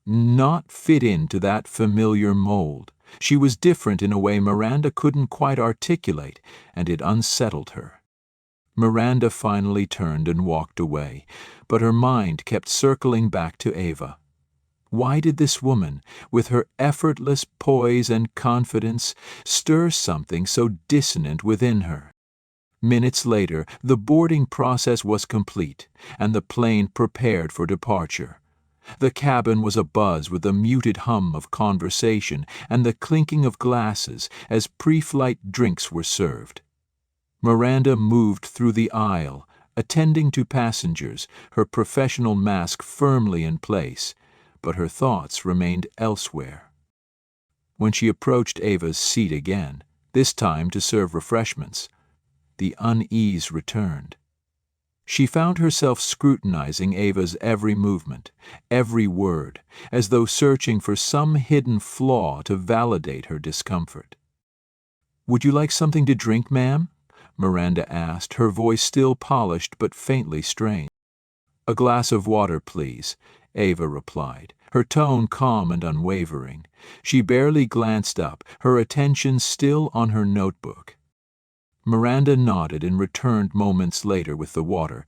not fit into that familiar mold. She was different in a way Miranda couldn't quite articulate, and it unsettled her. Miranda finally turned and walked away, but her mind kept circling back to Ava. Why did this woman, with her effortless poise and confidence, stir something so dissonant within her? Minutes later, the boarding process was complete, and the plane prepared for departure. The cabin was abuzz with the muted hum of conversation and the clinking of glasses as pre-flight drinks were served. Miranda moved through the aisle, attending to passengers, her professional mask firmly in place, but her thoughts remained elsewhere. When she approached Ava's seat again, this time to serve refreshments, the unease returned. She found herself scrutinizing Ava's every movement, every word, as though searching for some hidden flaw to validate her discomfort. "Would you like something to drink, ma'am?" Miranda asked, her voice still polished but faintly strained. "A glass of water, please," Ava replied, her tone calm and unwavering. She barely glanced up, her attention still on her notebook. Miranda nodded and returned moments later with the water,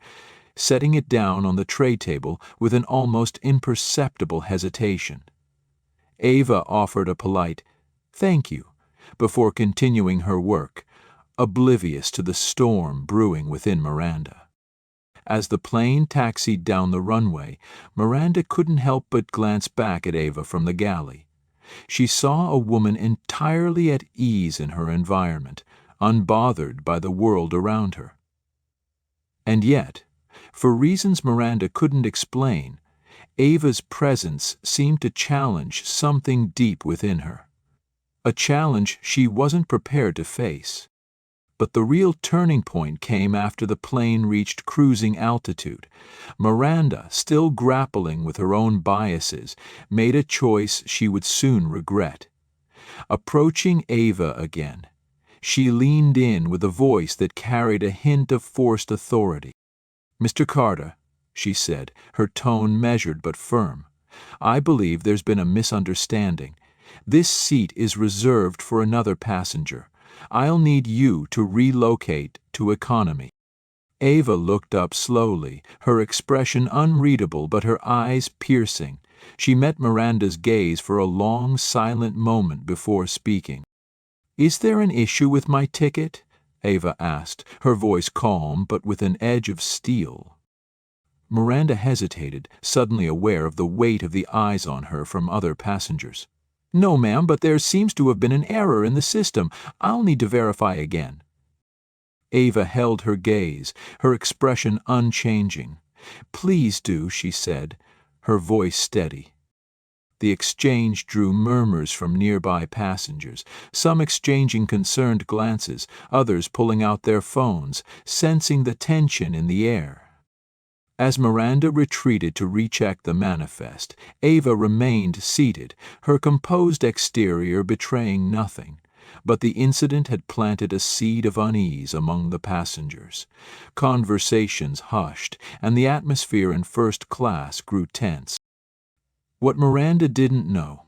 setting it down on the tray table with an almost imperceptible hesitation. Ava offered a polite, "Thank you," before continuing her work, oblivious to the storm brewing within Miranda. As the plane taxied down the runway, Miranda couldn't help but glance back at Ava from the galley. She saw a woman entirely at ease in her environment, unbothered by the world around her. And yet, for reasons Miranda couldn't explain, Ava's presence seemed to challenge something deep within her. A challenge she wasn't prepared to face. But the real turning point came after the plane reached cruising altitude. Miranda, still grappling with her own biases, made a choice she would soon regret. Approaching Ava again, she leaned in with a voice that carried a hint of forced authority. "Mr. Carter," she said, her tone measured but firm, "I believe there's been a misunderstanding. This seat is reserved for another passenger. I'll need you to relocate to economy." Ava looked up slowly, her expression unreadable but her eyes piercing. She met Miranda's gaze for a long, silent moment before speaking. "Is there an issue with my ticket?" Ava asked, her voice calm but with an edge of steel. Miranda hesitated, suddenly aware of the weight of the eyes on her from other passengers. "No, ma'am, but there seems to have been an error in the system. I'll need to verify again." Ava held her gaze, her expression unchanging. "Please do," she said, her voice steady. The exchange drew murmurs from nearby passengers, some exchanging concerned glances, others pulling out their phones, sensing the tension in the air. As Miranda retreated to recheck the manifest, Ava remained seated, her composed exterior betraying nothing. But the incident had planted a seed of unease among the passengers. Conversations hushed, and the atmosphere in first class grew tense. What Miranda didn't know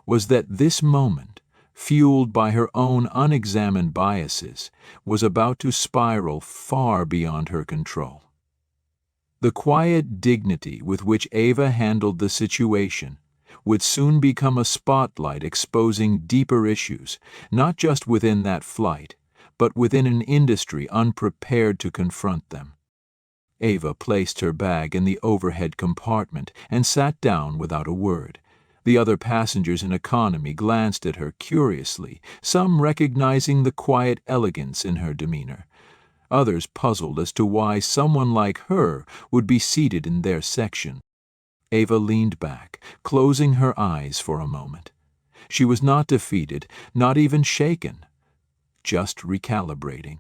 was that this moment, fueled by her own unexamined biases, was about to spiral far beyond her control. The quiet dignity with which Ava handled the situation would soon become a spotlight exposing deeper issues, not just within that flight, but within an industry unprepared to confront them. Ava placed her bag in the overhead compartment and sat down without a word. The other passengers in economy glanced at her curiously, some recognizing the quiet elegance in her demeanor. Others puzzled as to why someone like her would be seated in their section. Ava leaned back, closing her eyes for a moment. She was not defeated, not even shaken, just recalibrating.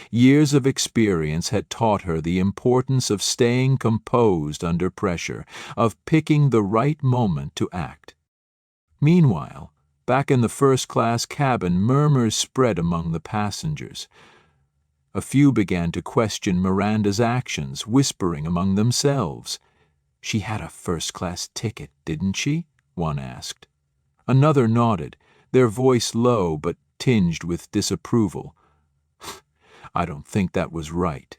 Years of experience had taught her the importance of staying composed under pressure, of picking the right moment to act. Meanwhile, back in the first-class cabin, murmurs spread among the passengers. A few began to question Miranda's actions, whispering among themselves. "She had a first-class ticket, didn't she?" one asked. Another nodded, their voice low but tinged with disapproval. I don't think that was right.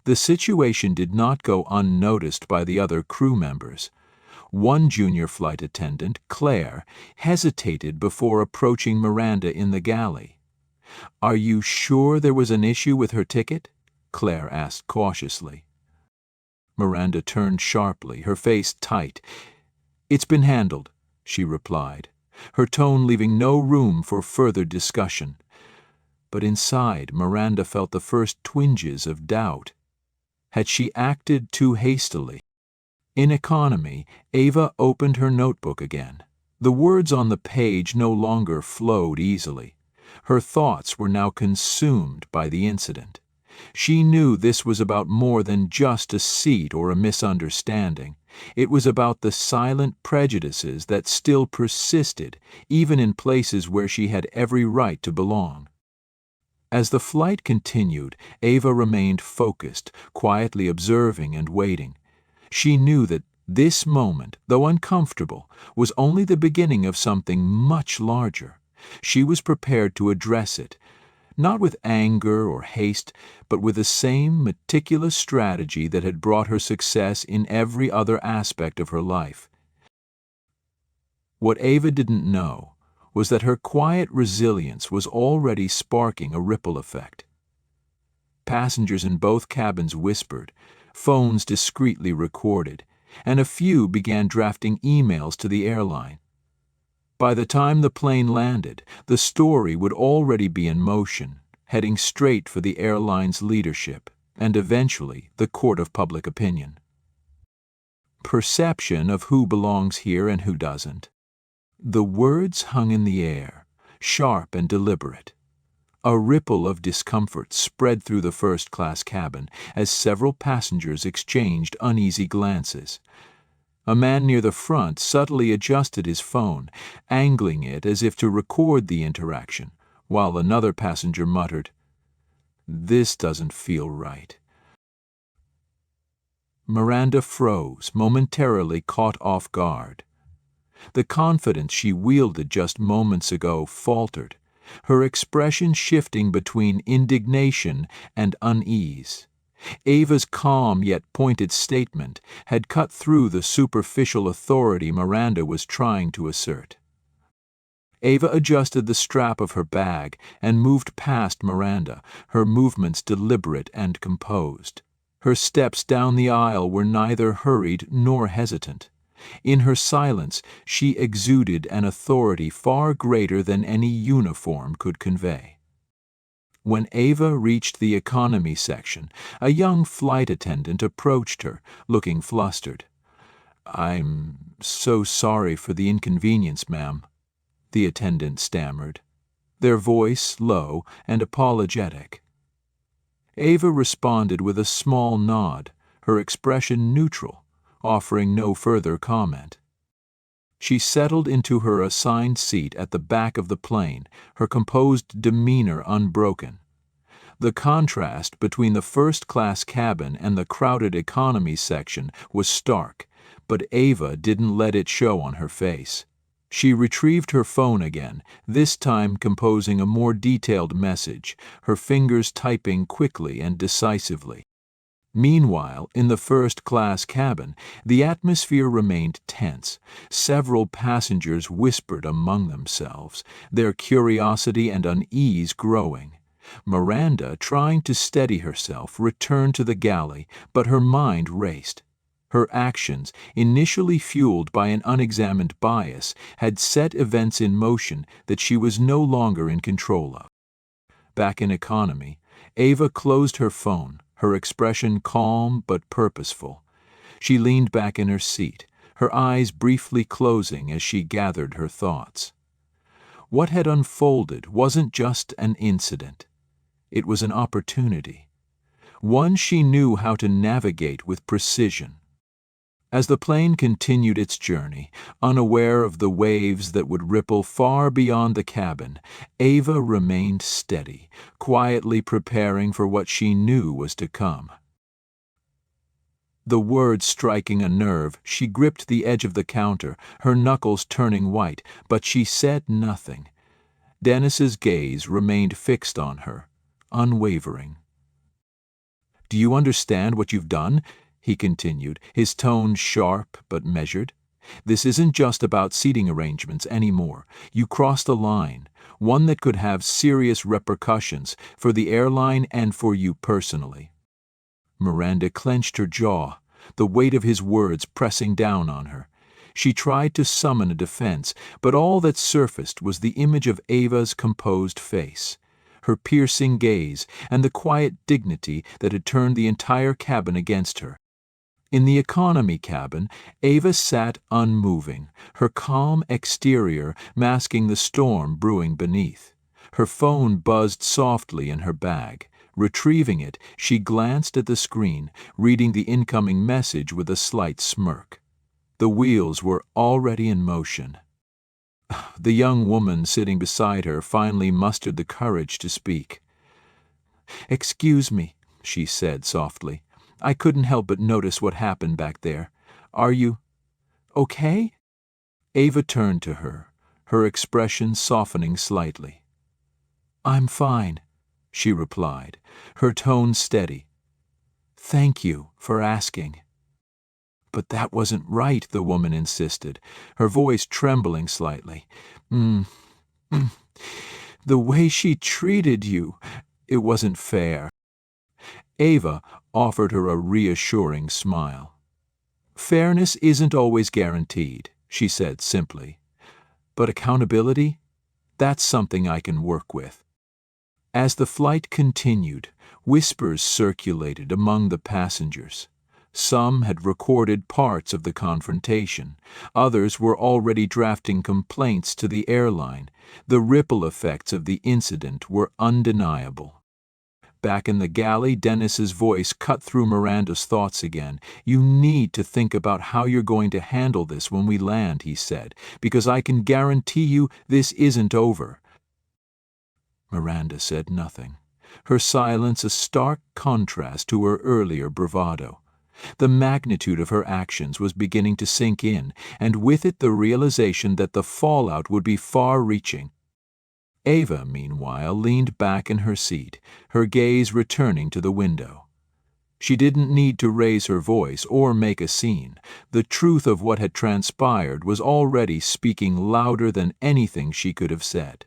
The situation did not go unnoticed by the other crew members. One junior flight attendant, Claire, hesitated before approaching Miranda in the galley. "Are you sure there was an issue with her ticket?" Claire asked cautiously. Miranda turned sharply, her face tight. "It's been handled," she replied, her tone leaving no room for further discussion. But inside, Miranda felt the first twinges of doubt. Had she acted too hastily? In economy, Ava opened her notebook again. The words on the page no longer flowed easily. Her thoughts were now consumed by the incident. She knew this was about more than just a seat or a misunderstanding. It was about the silent prejudices that still persisted, even in places where she had every right to belong. As the flight continued, Ava remained focused, quietly observing and waiting. She knew that this moment, though uncomfortable, was only the beginning of something much larger. She was prepared to address it, not with anger or haste, but with the same meticulous strategy that had brought her success in every other aspect of her life. What Ava didn't know was that her quiet resilience was already sparking a ripple effect. Passengers in both cabins whispered, phones discreetly recorded, and a few began drafting emails to the airline. By the time the plane landed, the story would already be in motion, heading straight for the airline's leadership, and eventually the court of public opinion. Perception of who belongs here and who doesn't. The words hung in the air, sharp and deliberate. A ripple of discomfort spread through the first-class cabin as several passengers exchanged uneasy glances. A man near the front subtly adjusted his phone, angling it as if to record the interaction, while another passenger muttered, "This doesn't feel right." Miranda froze, momentarily caught off guard. The confidence she wielded just moments ago faltered, her expression shifting between indignation and unease. Ava's calm yet pointed statement had cut through the superficial authority Miranda was trying to assert. Ava adjusted the strap of her bag and moved past Miranda, her movements deliberate and composed. Her steps down the aisle were neither hurried nor hesitant. In her silence, she exuded an authority far greater than any uniform could convey. When Ava reached the economy section, a young flight attendant approached her, looking flustered. "I'm so sorry for the inconvenience, ma'am," the attendant stammered, their voice low and apologetic. Ava responded with a small nod, her expression neutral, offering no further comment. She settled into her assigned seat at the back of the plane, her composed demeanor unbroken. The contrast between the first-class cabin and the crowded economy section was stark, but Ava didn't let it show on her face. She retrieved her phone again, this time composing a more detailed message, her fingers typing quickly and decisively. Meanwhile, in the first-class cabin, the atmosphere remained tense. Several passengers whispered among themselves, their curiosity and unease growing. Miranda, trying to steady herself, returned to the galley, but her mind raced. Her actions, initially fueled by an unexamined bias, had set events in motion that she was no longer in control of. Back in economy, Ava closed her phone, her expression calm but purposeful. She leaned back in her seat, her eyes briefly closing as she gathered her thoughts. What had unfolded wasn't just an incident. It was an opportunity, one she knew how to navigate with precision. As the plane continued its journey, unaware of the waves that would ripple far beyond the cabin, Ava remained steady, quietly preparing for what she knew was to come. The words striking a nerve, she gripped the edge of the counter, her knuckles turning white, but she said nothing. Dennis's gaze remained fixed on her, unwavering. "Do you understand what you've done?" he continued, his tone sharp but measured. "This isn't just about seating arrangements anymore. You crossed a line, one that could have serious repercussions for the airline and for you personally." Miranda clenched her jaw, the weight of his words pressing down on her. She tried to summon a defense, but all that surfaced was the image of Ava's composed face, her piercing gaze, and the quiet dignity that had turned the entire cabin against her. In the economy cabin, Ava sat unmoving, her calm exterior masking the storm brewing beneath. Her phone buzzed softly in her bag. Retrieving it, she glanced at the screen, reading the incoming message with a slight smirk. The wheels were already in motion. The young woman sitting beside her finally mustered the courage to speak. "Excuse me," she said softly. "I couldn't help but notice what happened back there. Are you okay?" Ava turned to her, her expression softening slightly. "I'm fine," she replied, her tone steady. "Thank you for asking." "But that wasn't right," the woman insisted, her voice trembling slightly. The way she treated you, it wasn't fair." Ava offered her a reassuring smile. "Fairness isn't always guaranteed," she said simply. "But accountability? That's something I can work with." As the flight continued, whispers circulated among the passengers. Some had recorded parts of the confrontation. Others were already drafting complaints to the airline. The ripple effects of the incident were undeniable. Back in the galley, Dennis's voice cut through Miranda's thoughts again. "You need to think about how you're going to handle this when we land," he said, "because I can guarantee you this isn't over." Miranda said nothing, her silence a stark contrast to her earlier bravado. The magnitude of her actions was beginning to sink in, and with it the realization that the fallout would be far-reaching. Ava, meanwhile, leaned back in her seat, her gaze returning to the window. She didn't need to raise her voice or make a scene. The truth of what had transpired was already speaking louder than anything she could have said.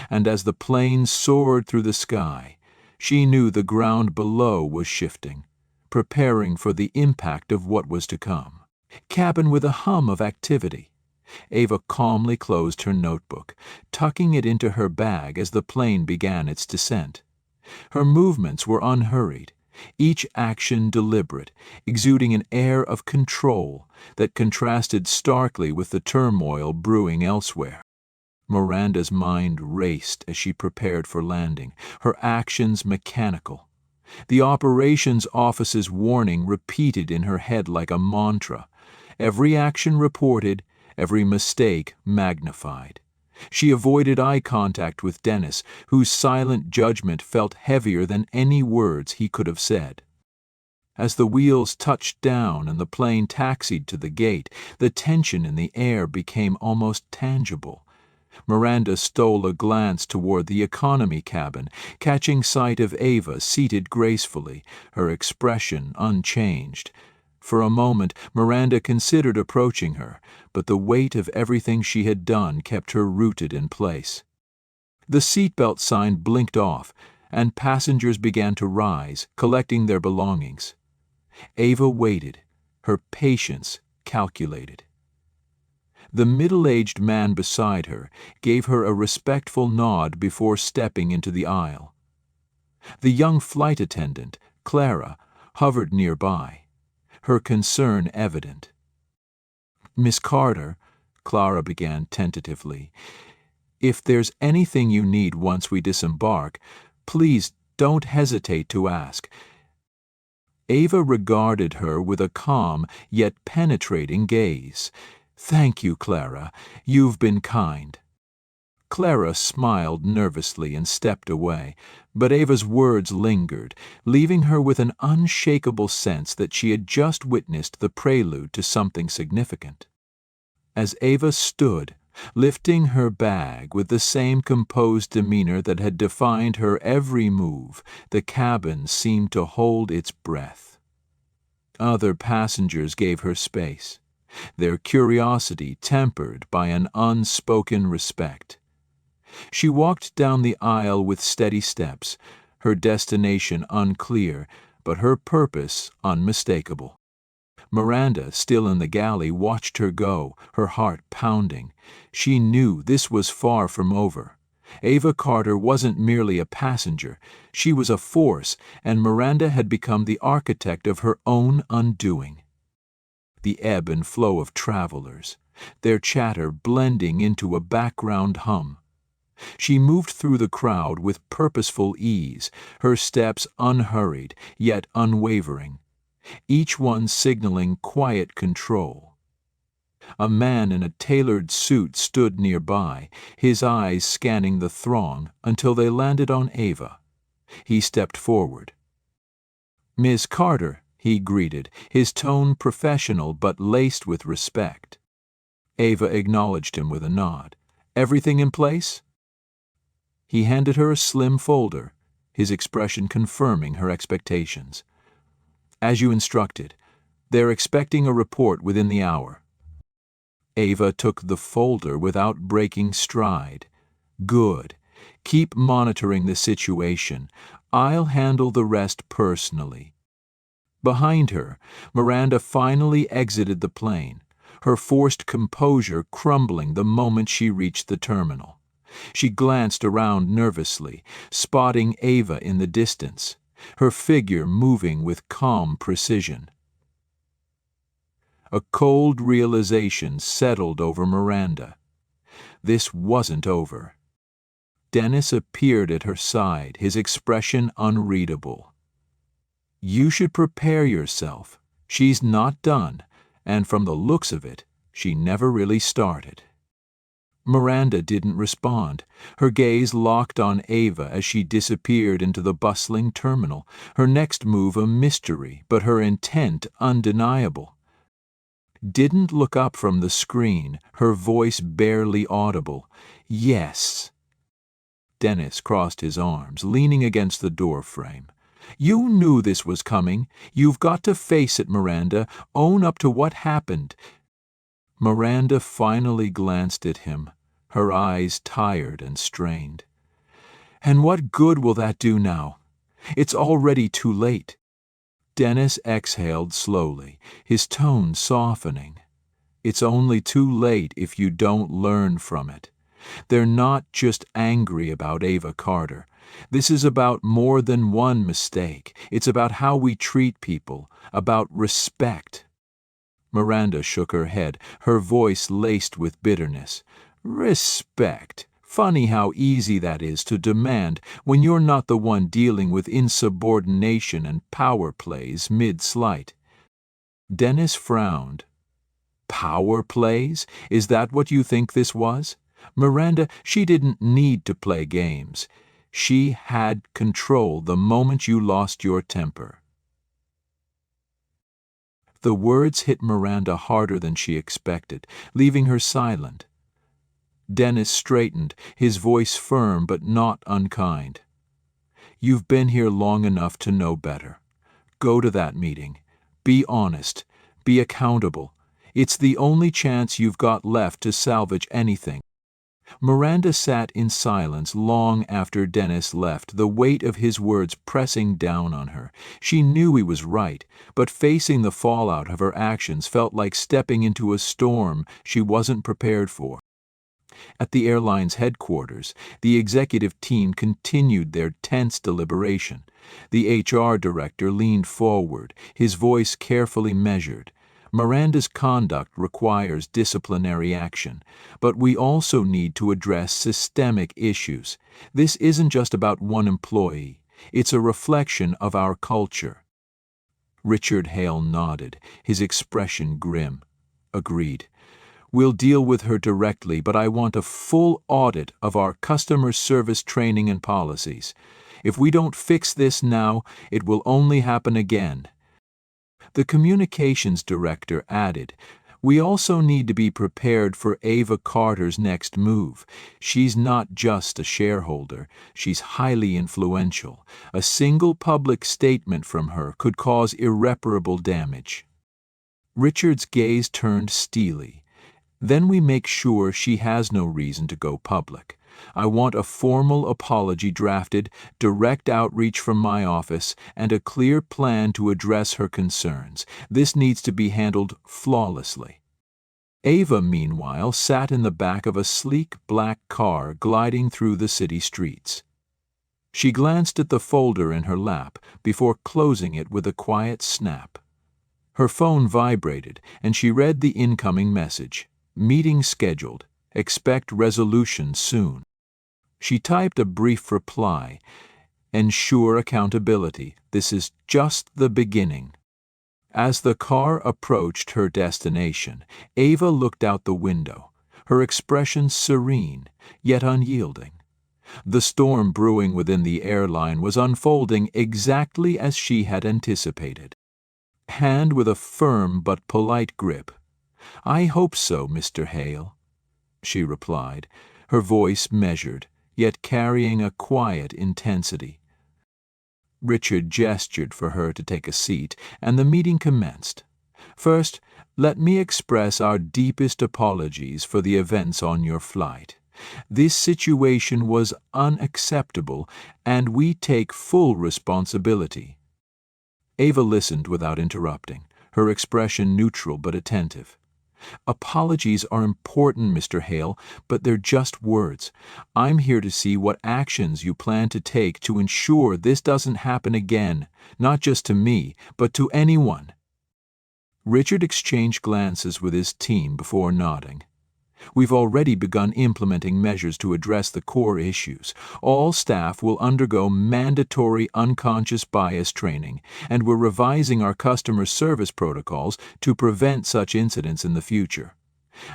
And as the plane soared through the sky, she knew the ground below was shifting, preparing for the impact of what was to come. Cabin with a hum of activity. Ava calmly closed her notebook, tucking it into her bag as the plane began its descent. Her movements were unhurried, each action deliberate, exuding an air of control that contrasted starkly with the turmoil brewing elsewhere. Miranda's mind raced as she prepared for landing, her actions mechanical. The operations office's warning repeated in her head like a mantra. Every action reported, every mistake magnified. She avoided eye contact with Dennis, whose silent judgment felt heavier than any words he could have said. As the wheels touched down and the plane taxied to the gate, the tension in the air became almost tangible. Miranda stole a glance toward the economy cabin, catching sight of Ava seated gracefully, her expression unchanged. For a moment, Miranda considered approaching her, but the weight of everything she had done kept her rooted in place. The seatbelt sign blinked off, and passengers began to rise, collecting their belongings. Ava waited, her patience calculated. The middle-aged man beside her gave her a respectful nod before stepping into the aisle. The young flight attendant, Clara, hovered nearby, her concern evident. "Miss Carter," Clara began tentatively, "if there's anything you need once we disembark, please don't hesitate to ask." Ava regarded her with a calm yet penetrating gaze. "Thank you, Clara. You've been kind." Clara smiled nervously and stepped away, but Ava's words lingered, leaving her with an unshakable sense that she had just witnessed the prelude to something significant. As Ava stood, lifting her bag with the same composed demeanor that had defined her every move, the cabin seemed to hold its breath. Other passengers gave her space, their curiosity tempered by an unspoken respect. She walked down the aisle with steady steps, her destination unclear, but her purpose unmistakable. Miranda, still in the galley, watched her go, her heart pounding. She knew this was far from over. Ava Carter wasn't merely a passenger, she was a force, and Miranda had become the architect of her own undoing. The ebb and flow of travelers, their chatter blending into a background hum. She moved through the crowd with purposeful ease, her steps unhurried, yet unwavering, each one signaling quiet control. A man in a tailored suit stood nearby, his eyes scanning the throng until they landed on Ava. He stepped forward. "Miss Carter," he greeted, his tone professional but laced with respect. Ava acknowledged him with a nod. "Everything in place?" He handed her a slim folder, his expression confirming her expectations. "As you instructed, they're expecting a report within the hour." Ava took the folder without breaking stride. "Good. Keep monitoring the situation. I'll handle the rest personally." Behind her, Miranda finally exited the plane, her forced composure crumbling the moment she reached the terminal. She glanced around nervously, spotting Ava in the distance, her figure moving with calm precision. A cold realization settled over Miranda. This wasn't over. Dennis appeared at her side, his expression unreadable. "You should prepare yourself. She's not done, and from the looks of it, she never really started." Miranda didn't respond, her gaze locked on Ava as she disappeared into the bustling terminal, her next move a mystery, but her intent undeniable. Didn't look up from the screen, her voice barely audible. "Yes." Dennis crossed his arms, leaning against the doorframe. "You knew this was coming. You've got to face it, Miranda. Own up to what happened." Miranda finally glanced at him, her eyes tired and strained. "And what good will that do now? It's already too late." Dennis exhaled slowly, his tone softening. "It's only too late if you don't learn from it. They're not just angry about Ava Carter. This is about more than one mistake. It's about how we treat people, about respect." Miranda shook her head, her voice laced with bitterness. "Respect. Funny how easy that is to demand when you're not the one dealing with insubordination and power plays mid-slight." Dennis frowned. "Power plays? Is that what you think this was? Miranda, she didn't need to play games. She had control the moment you lost your temper." The words hit Miranda harder than she expected, leaving her silent. Dennis straightened, his voice firm but not unkind. "You've been here long enough to know better. Go to that meeting. Be honest. Be accountable. It's the only chance you've got left to salvage anything." Miranda sat in silence long after Dennis left, the weight of his words pressing down on her. She knew he was right, but facing the fallout of her actions felt like stepping into a storm she wasn't prepared for. At the airline's headquarters, the executive team continued their tense deliberation. The HR director leaned forward, his voice carefully measured. "Miranda's conduct requires disciplinary action, but we also need to address systemic issues. This isn't just about one employee. It's a reflection of our culture." Richard Hale nodded, his expression grim. "Agreed. We'll deal with her directly, but I want a full audit of our customer service training and policies. If we don't fix this now, it will only happen again." The communications director added, "We also need to be prepared for Ava Carter's next move. She's not just a shareholder, she's highly influential. A single public statement from her could cause irreparable damage." Richard's gaze turned steely. "Then we make sure she has no reason to go public. I want a formal apology drafted, direct outreach from my office, and a clear plan to address her concerns. This needs to be handled flawlessly." Ava, meanwhile, sat in the back of a sleek black car gliding through the city streets. She glanced at the folder in her lap before closing it with a quiet snap. Her phone vibrated, and she read the incoming message. "Meeting scheduled. Expect resolution soon." She typed a brief reply. "Ensure accountability. This is just the beginning." As the car approached her destination, Ava looked out the window, her expression serene, yet unyielding. The storm brewing within the airline was unfolding exactly as she had anticipated. Hand with a firm but polite grip. "I hope so, Mr. Hale," she replied, her voice measured, yet carrying a quiet intensity. Richard gestured for her to take a seat, and the meeting commenced. "First, let me express our deepest apologies for the events on your flight. This situation was unacceptable, and we take full responsibility." Ava listened without interrupting, her expression neutral but attentive. "Apologies are important, Mr. Hale, but they're just words. I'm here to see what actions you plan to take to ensure this doesn't happen again, not just to me, but to anyone." Richard exchanged glances with his team before nodding. "We've already begun implementing measures to address the core issues. All staff will undergo mandatory unconscious bias training, and we're revising our customer service protocols to prevent such incidents in the future.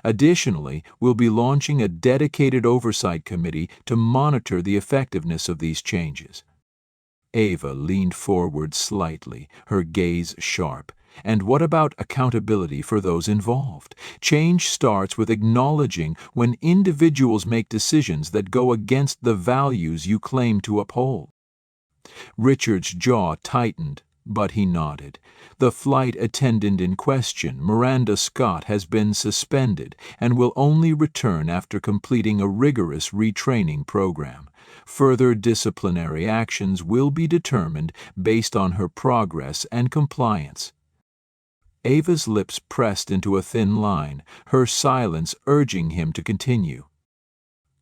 Additionally, we'll be launching a dedicated oversight committee to monitor the effectiveness of these changes." Ava leaned forward slightly, her gaze sharp. "And what about accountability for those involved? Change starts with acknowledging when individuals make decisions that go against the values you claim to uphold." Richard's jaw tightened, but he nodded. "The flight attendant in question, Miranda Scott, has been suspended and will only return after completing a rigorous retraining program. Further disciplinary actions will be determined based on her progress and compliance." Ava's lips pressed into a thin line, her silence urging him to continue.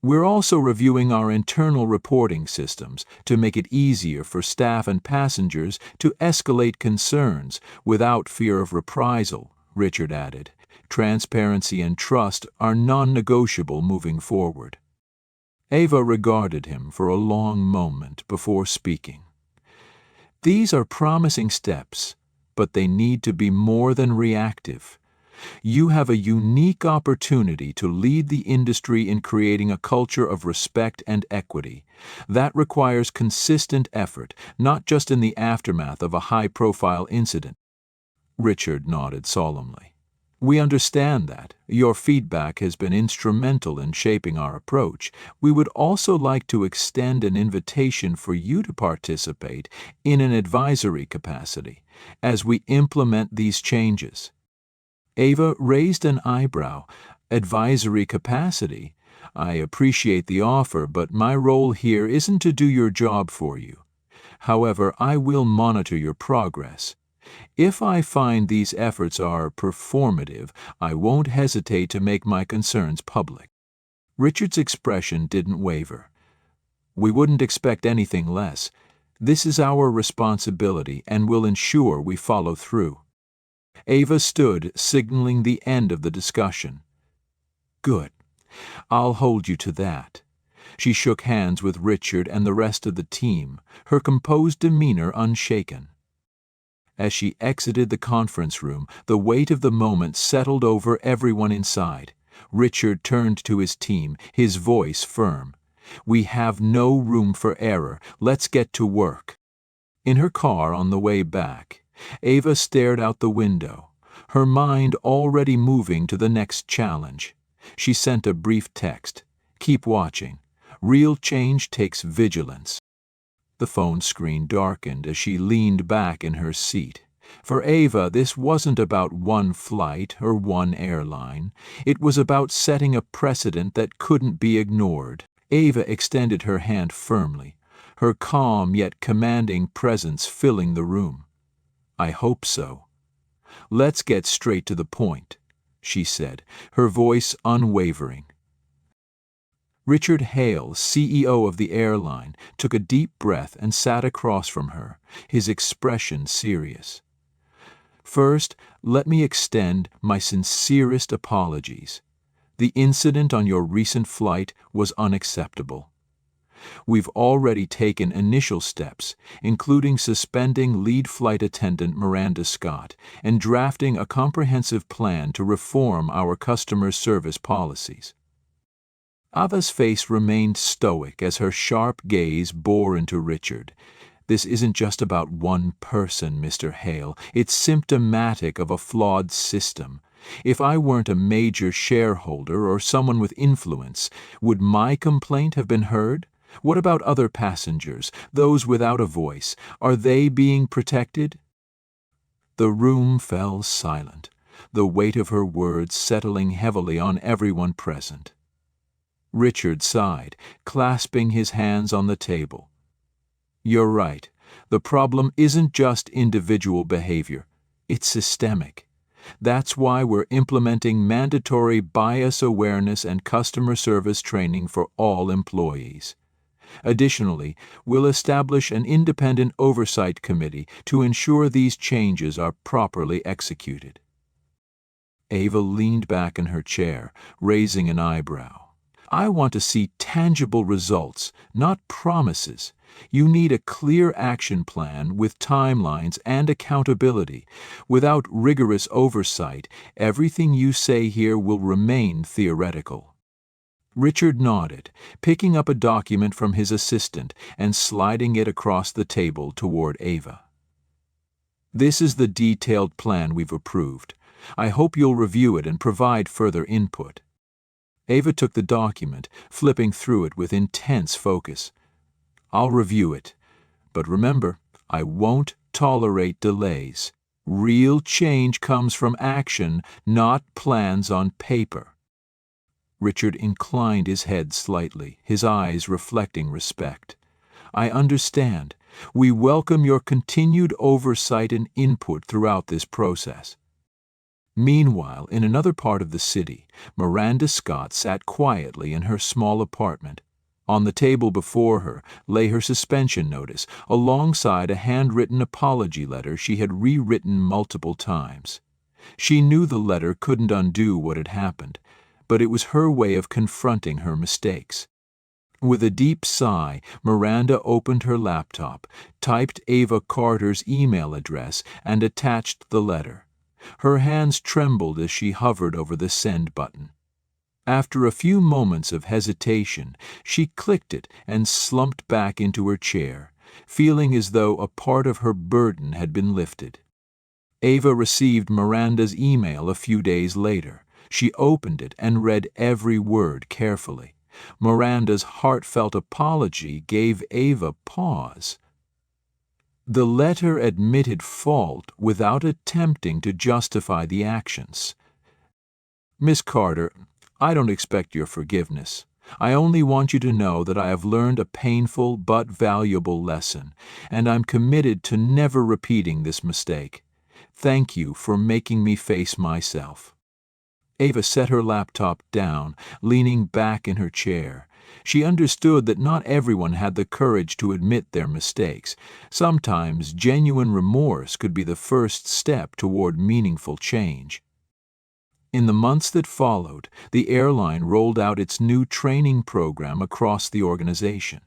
"We're also reviewing our internal reporting systems to make it easier for staff and passengers to escalate concerns without fear of reprisal," Richard added. "Transparency and trust are non-negotiable moving forward." Ava regarded him for a long moment before speaking. "These are promising steps, but they need to be more than reactive. You have a unique opportunity to lead the industry in creating a culture of respect and equity. That requires consistent effort, not just in the aftermath of a high-profile incident." Richard nodded solemnly. "We understand that. Your feedback has been instrumental in shaping our approach. We would also like to extend an invitation for you to participate in an advisory capacity as we implement these changes." Ava raised an eyebrow. "Advisory capacity? I appreciate the offer, but my role here isn't to do your job for you. However, I will monitor your progress. If I find these efforts are performative, I won't hesitate to make my concerns public." Richard's expression didn't waver. "We wouldn't expect anything less. This is our responsibility, and we'll ensure we follow through." Ava stood, signaling the end of the discussion. "Good. I'll hold you to that." She shook hands with Richard and the rest of the team, her composed demeanor unshaken. As she exited the conference room, the weight of the moment settled over everyone inside. Richard turned to his team, his voice firm. "We have no room for error. Let's get to work." In her car on the way back, Ava stared out the window, her mind already moving to the next challenge. She sent a brief text. "Keep watching. Real change takes vigilance." The phone screen darkened as she leaned back in her seat. For Ava, this wasn't about one flight or one airline. It was about setting a precedent that couldn't be ignored. Ava extended her hand firmly, her calm yet commanding presence filling the room. "I hope so." "Let's get straight to the point," she said, her voice unwavering. Richard Hale, CEO of the airline, took a deep breath and sat across from her, his expression serious. "First, let me extend my sincerest apologies. The incident on your recent flight was unacceptable. We've already taken initial steps, including suspending lead flight attendant Miranda Scott and drafting a comprehensive plan to reform our customer service policies." Ava's face remained stoic as her sharp gaze bore into Richard. "This isn't just about one person, Mr. Hale. It's symptomatic of a flawed system. If I weren't a major shareholder or someone with influence, would my complaint have been heard? What about other passengers, those without a voice? Are they being protected?" The room fell silent, the weight of her words settling heavily on everyone present. Richard sighed, clasping his hands on the table. "You're right. The problem isn't just individual behavior. It's systemic. That's why we're implementing mandatory bias awareness and customer service training for all employees. Additionally, we'll establish an independent oversight committee to ensure these changes are properly executed." Ava leaned back in her chair, raising an eyebrow. "I want to see tangible results, not promises. You need a clear action plan with timelines and accountability. Without rigorous oversight, everything you say here will remain theoretical." Richard nodded, picking up a document from his assistant and sliding it across the table toward Ava. "This is the detailed plan we've approved. I hope you'll review it and provide further input." Ava took the document, flipping through it with intense focus. "I'll review it. But remember, I won't tolerate delays. Real change comes from action, not plans on paper." Richard inclined his head slightly, his eyes reflecting respect. "I understand. We welcome your continued oversight and input throughout this process." Meanwhile, in another part of the city, Miranda Scott sat quietly in her small apartment. On the table before her lay her suspension notice, alongside a handwritten apology letter she had rewritten multiple times. She knew the letter couldn't undo what had happened, but it was her way of confronting her mistakes. With a deep sigh, Miranda opened her laptop, typed Ava Carter's email address, and attached the letter. Her hands trembled as she hovered over the send button. After a few moments of hesitation, she clicked it and slumped back into her chair, feeling as though a part of her burden had been lifted. Ava received Miranda's email a few days later. She opened it and read every word carefully. Miranda's heartfelt apology gave Ava pause. The letter admitted fault without attempting to justify the actions. "Miss Carter, I don't expect your forgiveness. I only want you to know that I have learned a painful but valuable lesson, and I'm committed to never repeating this mistake. Thank you for making me face myself." Ava set her laptop down, leaning back in her chair. She understood that not everyone had the courage to admit their mistakes. Sometimes genuine remorse could be the first step toward meaningful change. In the months that followed, the airline rolled out its new training program across the organization.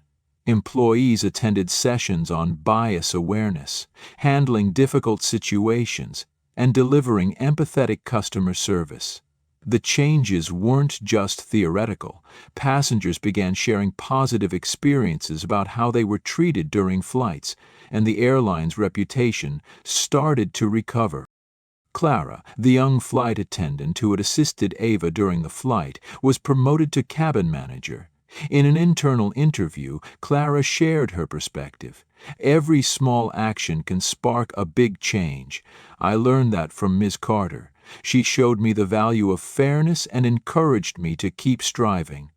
Employees attended sessions on bias awareness, handling difficult situations, and delivering empathetic customer service. The changes weren't just theoretical. Passengers began sharing positive experiences about how they were treated during flights, and the airline's reputation started to recover. Clara, the young flight attendant who had assisted Ava during the flight, was promoted to cabin manager. In an internal interview, Clara shared her perspective. Every small action can spark a big change. I learned that from Ms. Carter. She showed me the value of fairness and encouraged me to keep striving.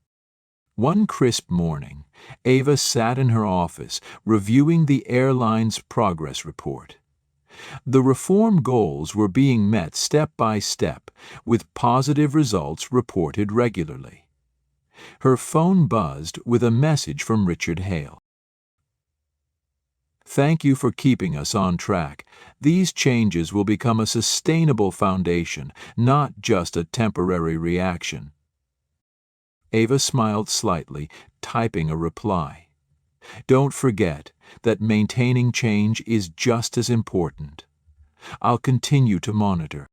One crisp morning, Ava sat in her office, reviewing the airline's progress report. The reform goals were being met step by step, with positive results reported regularly. Her phone buzzed with a message from Richard Hale. "Thank you for keeping us on track. These changes will become a sustainable foundation, not just a temporary reaction." Ava smiled slightly, typing a reply. "Don't forget that maintaining change is just as important. I'll continue to monitor."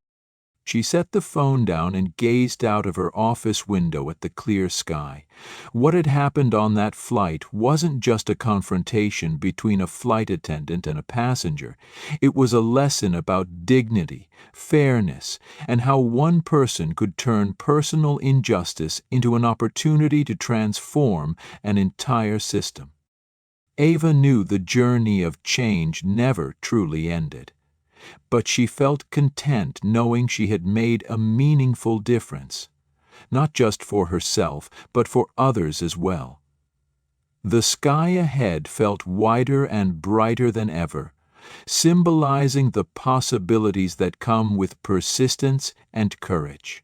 She set the phone down and gazed out of her office window at the clear sky. What had happened on that flight wasn't just a confrontation between a flight attendant and a passenger. It was a lesson about dignity, fairness, and how one person could turn personal injustice into an opportunity to transform an entire system. Ava knew the journey of change never truly ended, but she felt content knowing she had made a meaningful difference, not just for herself, but for others as well. The sky ahead felt wider and brighter than ever, symbolizing the possibilities that come with persistence and courage.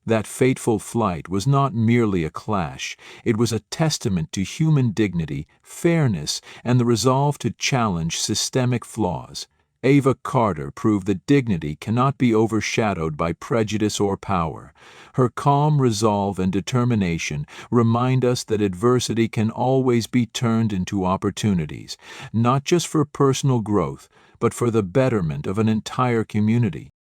That fateful flight was not merely a clash, it was a testament to human dignity, fairness, and the resolve to challenge systemic flaws. Ava Carter proved that dignity cannot be overshadowed by prejudice or power. Her calm resolve and determination remind us that adversity can always be turned into opportunities, not just for personal growth, but for the betterment of an entire community.